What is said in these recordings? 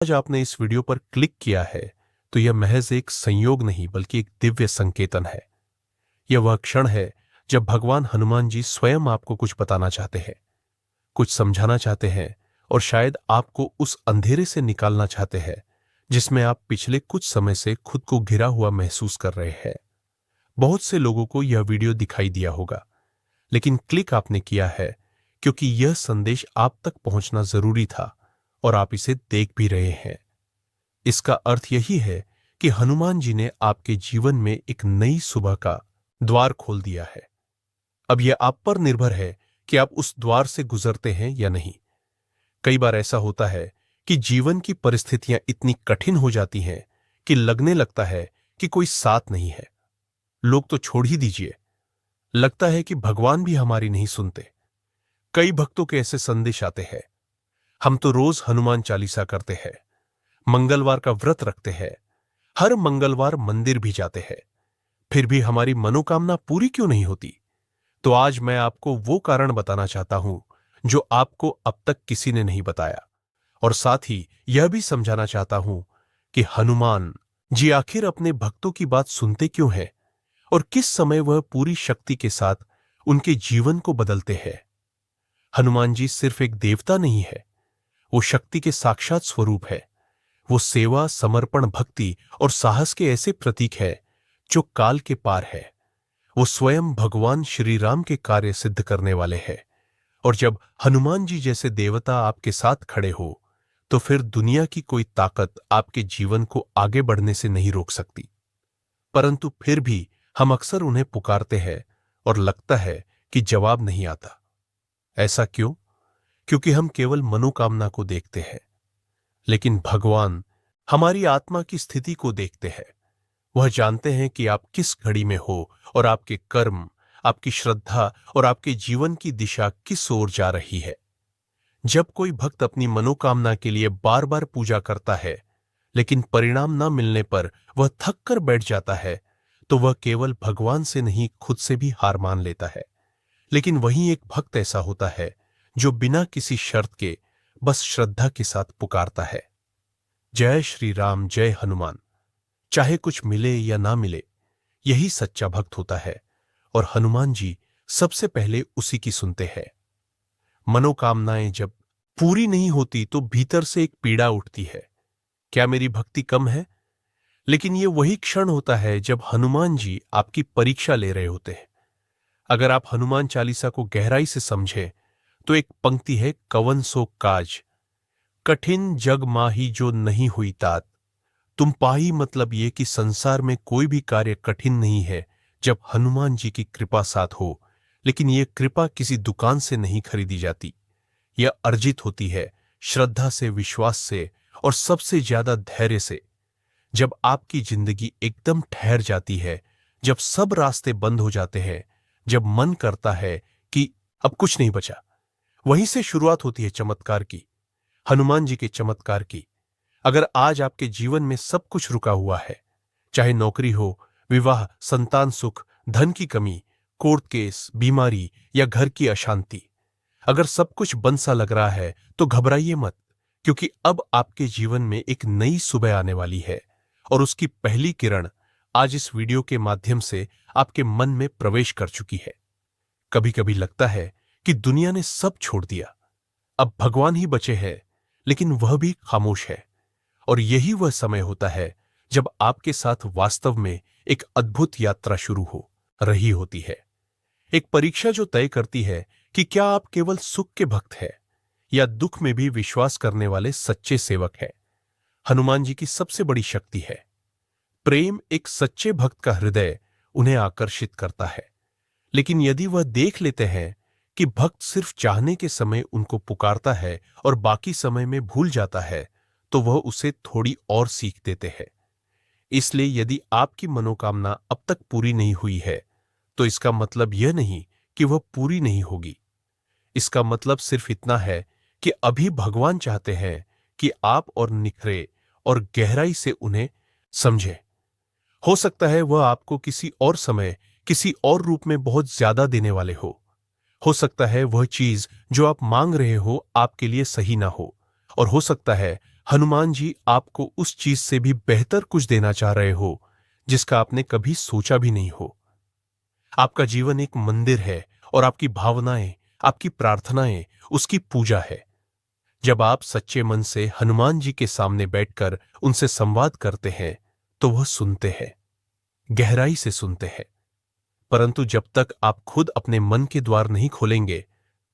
आज आपने इस वीडियो पर क्लिक किया है तो यह महज एक संयोग नहीं बल्कि एक दिव्य संकेतन है। यह वह क्षण है जब भगवान हनुमान जी स्वयं आपको कुछ बताना चाहते हैं, कुछ समझाना चाहते हैं और शायद आपको उस अंधेरे से निकालना चाहते हैं जिसमें आप पिछले कुछ समय से खुद को घिरा हुआ महसूस कर रहे हैं। बहुत से लोगों को यह वीडियो दिखाई दिया होगा, लेकिन क्लिक आपने किया है क्योंकि यह संदेश आप तक पहुंचना जरूरी था और आप इसे देख भी रहे हैं। इसका अर्थ यही है कि हनुमान जी ने आपके जीवन में एक नई सुबह का द्वार खोल दिया है। अब यह आप पर निर्भर है कि आप उस द्वार से गुजरते हैं या नहीं। कई बार ऐसा होता है कि जीवन की परिस्थितियां इतनी कठिन हो जाती हैं कि लगने लगता है कि कोई साथ नहीं है। लोग तो छोड़ ही दीजिए, लगता है कि भगवान भी हमारी नहीं सुनते। कई भक्तों के ऐसे संदेश आते हैं, हम तो रोज हनुमान चालीसा करते हैं, मंगलवार का व्रत रखते हैं, हर मंगलवार मंदिर भी जाते हैं, फिर भी हमारी मनोकामना पूरी क्यों नहीं होती। तो आज मैं आपको वो कारण बताना चाहता हूं जो आपको अब तक किसी ने नहीं बताया, और साथ ही यह भी समझाना चाहता हूं कि हनुमान जी आखिर अपने भक्तों की बात सुनते क्यों हैं और किस समय वह पूरी शक्ति के साथ उनके जीवन को बदलते हैं। हनुमान जी सिर्फ एक देवता नहीं है, वो शक्ति के साक्षात स्वरूप है। वो सेवा, समर्पण, भक्ति और साहस के ऐसे प्रतीक है जो काल के पार है। वो स्वयं भगवान श्री राम के कार्य सिद्ध करने वाले हैं। और जब हनुमान जी जैसे देवता आपके साथ खड़े हो तो फिर दुनिया की कोई ताकत आपके जीवन को आगे बढ़ने से नहीं रोक सकती। परंतु फिर भी हम अक्सर उन्हें पुकारते हैं और लगता है कि जवाब नहीं आता। ऐसा क्यों? क्योंकि हम केवल मनोकामना को देखते हैं, लेकिन भगवान हमारी आत्मा की स्थिति को देखते हैं। वह जानते हैं कि आप किस घड़ी में हो और आपके कर्म, आपकी श्रद्धा और आपके जीवन की दिशा किस ओर जा रही है। जब कोई भक्त अपनी मनोकामना के लिए बार बार पूजा करता है लेकिन परिणाम न मिलने पर वह थक कर बैठ जाता है, तो वह केवल भगवान से नहीं खुद से भी हार मान लेता है। लेकिन वहीं एक भक्त ऐसा होता है जो बिना किसी शर्त के बस श्रद्धा के साथ पुकारता है, जय श्री राम, जय हनुमान। चाहे कुछ मिले या ना मिले, यही सच्चा भक्त होता है। और हनुमान जी सबसे पहले उसी की सुनते हैं। मनोकामनाएं जब पूरी नहीं होती तो भीतर से एक पीड़ा उठती है, क्या मेरी भक्ति कम है? लेकिन यह वही क्षण होता है जब हनुमान जी आपकी परीक्षा ले रहे होते हैं। अगर आप हनुमान चालीसा को गहराई से समझें तो एक पंक्ति है, कवन सो काज कठिन जग माही जो नहीं हुई तात। तुम पाही, मतलब ये कि संसार में कोई भी कार्य कठिन नहीं है जब हनुमान जी की कृपा साथ हो। लेकिन यह कृपा किसी दुकान से नहीं खरीदी जाती, यह अर्जित होती है श्रद्धा से, विश्वास से और सबसे ज्यादा धैर्य से। जब आपकी जिंदगी एकदम ठहर जाती है, जब सब रास्ते बंद हो जाते हैं, जब मन करता है कि अब कुछ नहीं बचा, वहीं से शुरुआत होती है चमत्कार की, हनुमान जी के चमत्कार की। अगर आज आपके जीवन में सब कुछ रुका हुआ है, चाहे नौकरी हो, विवाह, संतान सुख, धन की कमी, कोर्ट केस, बीमारी या घर की अशांति, अगर सब कुछ बंद सा लग रहा है तो घबराइए मत, क्योंकि अब आपके जीवन में एक नई सुबह आने वाली है और उसकी पहली किरण आज इस वीडियो के माध्यम से आपके मन में प्रवेश कर चुकी है। कभी कभी लगता है कि दुनिया ने सब छोड़ दिया, अब भगवान ही बचे हैं, लेकिन वह भी खामोश है। और यही वह समय होता है जब आपके साथ वास्तव में एक अद्भुत यात्रा शुरू हो रही होती है। एक परीक्षा जो तय करती है कि क्या आप केवल सुख के भक्त हैं या दुख में भी विश्वास करने वाले सच्चे सेवक हैं। हनुमान जी की सबसे बड़ी शक्ति है प्रेम। एक सच्चे भक्त का हृदय उन्हें आकर्षित करता है, लेकिन यदि वह देख लेते हैं कि भक्त सिर्फ चाहने के समय उनको पुकारता है और बाकी समय में भूल जाता है, तो वह उसे थोड़ी और सीख देते हैं। इसलिए यदि आपकी मनोकामना अब तक पूरी नहीं हुई है तो इसका मतलब यह नहीं कि वह पूरी नहीं होगी। इसका मतलब सिर्फ इतना है कि अभी भगवान चाहते हैं कि आप और निखरे और गहराई से उन्हें समझें। हो सकता है वह आपको किसी और समय, किसी और रूप में बहुत ज्यादा देने वाले हो सकता है वह चीज जो आप मांग रहे हो आपके लिए सही ना हो, और हो सकता है हनुमान जी आपको उस चीज से भी बेहतर कुछ देना चाह रहे हो जिसका आपने कभी सोचा भी नहीं हो। आपका जीवन एक मंदिर है और आपकी भावनाएं, आपकी प्रार्थनाएं उसकी पूजा है। जब आप सच्चे मन से हनुमान जी के सामने बैठकर उनसे संवाद करते हैं तो वह सुनते हैं, गहराई से सुनते हैं। परंतु जब तक आप खुद अपने मन के द्वार नहीं खोलेंगे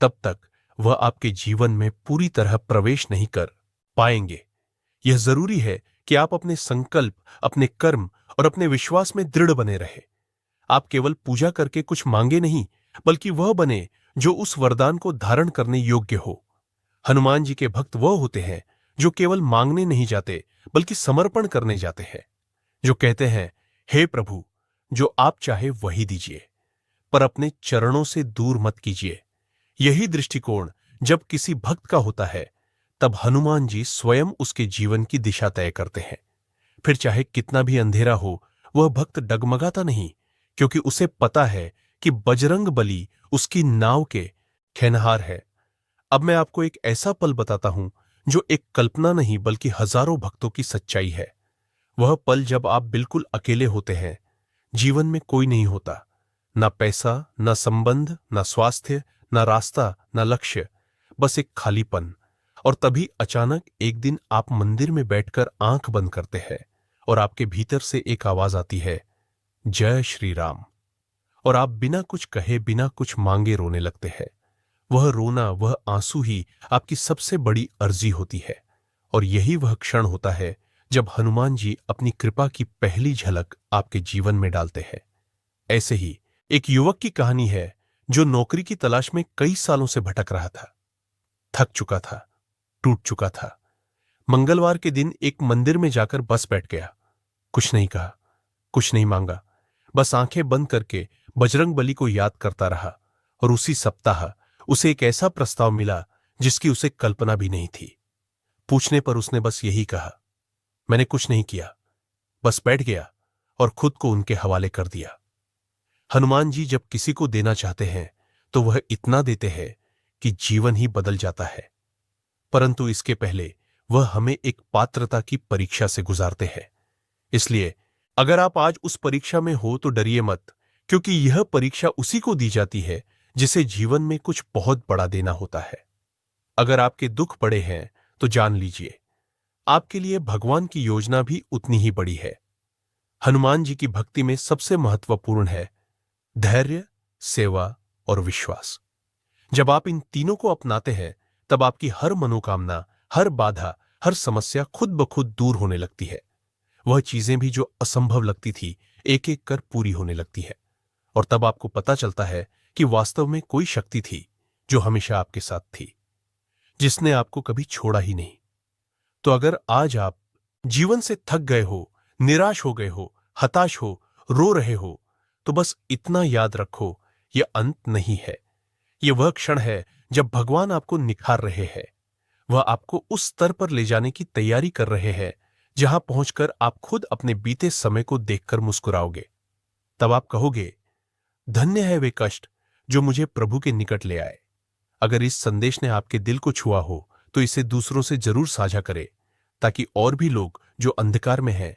तब तक वह आपके जीवन में पूरी तरह प्रवेश नहीं कर पाएंगे। यह जरूरी है कि आप अपने संकल्प, अपने कर्म और अपने विश्वास में दृढ़ बने रहे। आप केवल पूजा करके कुछ मांगे नहीं, बल्कि वह बने जो उस वरदान को धारण करने योग्य हो। हनुमान जी के भक्त वह होते हैं जो केवल मांगने नहीं जाते बल्कि समर्पण करने जाते हैं, जो कहते हैं, हे प्रभु, जो आप चाहे वही दीजिए, पर अपने चरणों से दूर मत कीजिए। यही दृष्टिकोण जब किसी भक्त का होता है तब हनुमान जी स्वयं उसके जीवन की दिशा तय करते हैं। फिर चाहे कितना भी अंधेरा हो, वह भक्त डगमगाता नहीं, क्योंकि उसे पता है कि बजरंग बली उसकी नाव के खेनहार है। अब मैं आपको एक ऐसा पल बताता हूं जो एक कल्पना नहीं बल्कि हजारों भक्तों की सच्चाई है। वह पल जब आप बिल्कुल अकेले होते हैं, जीवन में कोई नहीं होता, ना पैसा, ना संबंध, ना स्वास्थ्य, ना रास्ता, ना लक्ष्य, बस एक खालीपन। और तभी अचानक एक दिन आप मंदिर में बैठकर आंख बंद करते हैं और आपके भीतर से एक आवाज आती है, जय श्री राम। और आप बिना कुछ कहे, बिना कुछ मांगे रोने लगते हैं। वह रोना, वह आंसू ही आपकी सबसे बड़ी अर्जी होती है। और यही वह क्षण होता है जब हनुमान जी अपनी कृपा की पहली झलक आपके जीवन में डालते हैं। ऐसे ही एक युवक की कहानी है जो नौकरी की तलाश में कई सालों से भटक रहा था। थक चुका था, टूट चुका था। मंगलवार के दिन एक मंदिर में जाकर बस बैठ गया। कुछ नहीं कहा, कुछ नहीं मांगा, बस आंखें बंद करके बजरंग बली को याद करता रहा। और उसी सप्ताह उसे एक ऐसा प्रस्ताव मिला जिसकी उसे कल्पना भी नहीं थी। पूछने पर उसने बस यही कहा, मैंने कुछ नहीं किया, बस बैठ गया और खुद को उनके हवाले कर दिया। हनुमान जी जब किसी को देना चाहते हैं तो वह इतना देते हैं कि जीवन ही बदल जाता है। परंतु इसके पहले वह हमें एक पात्रता की परीक्षा से गुजारते हैं। इसलिए अगर आप आज उस परीक्षा में हो तो डरिए मत, क्योंकि यह परीक्षा उसी को दी जाती है जिसे जीवन में कुछ बहुत बड़ा देना होता है। अगर आपके दुख बड़े हैं तो जान लीजिए, आपके लिए भगवान की योजना भी उतनी ही बड़ी है। हनुमान जी की भक्ति में सबसे महत्वपूर्ण है धैर्य, सेवा और विश्वास। जब आप इन तीनों को अपनाते हैं तब आपकी हर मनोकामना, हर बाधा, हर समस्या खुद ब खुद दूर होने लगती है। वह चीजें भी जो असंभव लगती थी, एक एक कर पूरी होने लगती है। और तब आपको पता चलता है कि वास्तव में कोई शक्ति थी जो हमेशा आपके साथ थी, जिसने आपको कभी छोड़ा ही नहीं। तो अगर आज आप जीवन से थक गए हो, निराश हो गए हो, हताश हो, रो रहे हो, तो बस इतना याद रखो, यह अंत नहीं है। यह वह क्षण है जब भगवान आपको निखार रहे हैं। वह आपको उस स्तर पर ले जाने की तैयारी कर रहे हैं जहां पहुंचकर आप खुद अपने बीते समय को देखकर मुस्कुराओगे। तब आप कहोगे, धन्य है वे कष्ट जो मुझे प्रभु के निकट ले आए। अगर इस संदेश ने आपके दिल को छुआ हो तो इसे दूसरों से जरूर साझा करें, ताकि और भी लोग जो अंधकार में हैं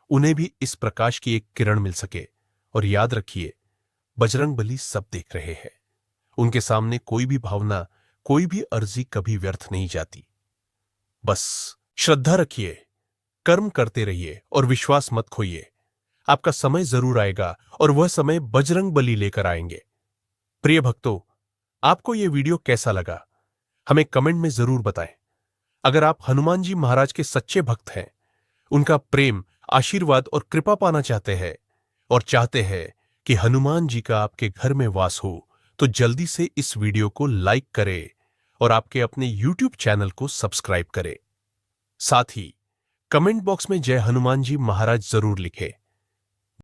उन्हें भी इस प्रकाश की एक किरण मिल सके। और याद रखिए, बजरंग बली सब देख रहे हैं। उनके सामने कोई भी भावना, कोई भी अर्जी कभी व्यर्थ नहीं जाती। बस श्रद्धा रखिए, कर्म करते रहिए और विश्वास मत खोइए। आपका समय जरूर आएगा और वह समय बजरंग बली लेकर आएंगे। प्रिय भक्तों, आपको यह वीडियो कैसा लगा हमें कमेंट में जरूर बताएं। अगर आप हनुमान जी महाराज के सच्चे भक्त हैं, उनका प्रेम, आशीर्वाद और कृपा पाना चाहते हैं और चाहते हैं कि हनुमान जी का आपके घर में वास हो, तो जल्दी से इस वीडियो को लाइक करें और आपके अपने YouTube चैनल को सब्सक्राइब करें। साथ ही कमेंट बॉक्स में जय हनुमान जी महाराज जरूर लिखें।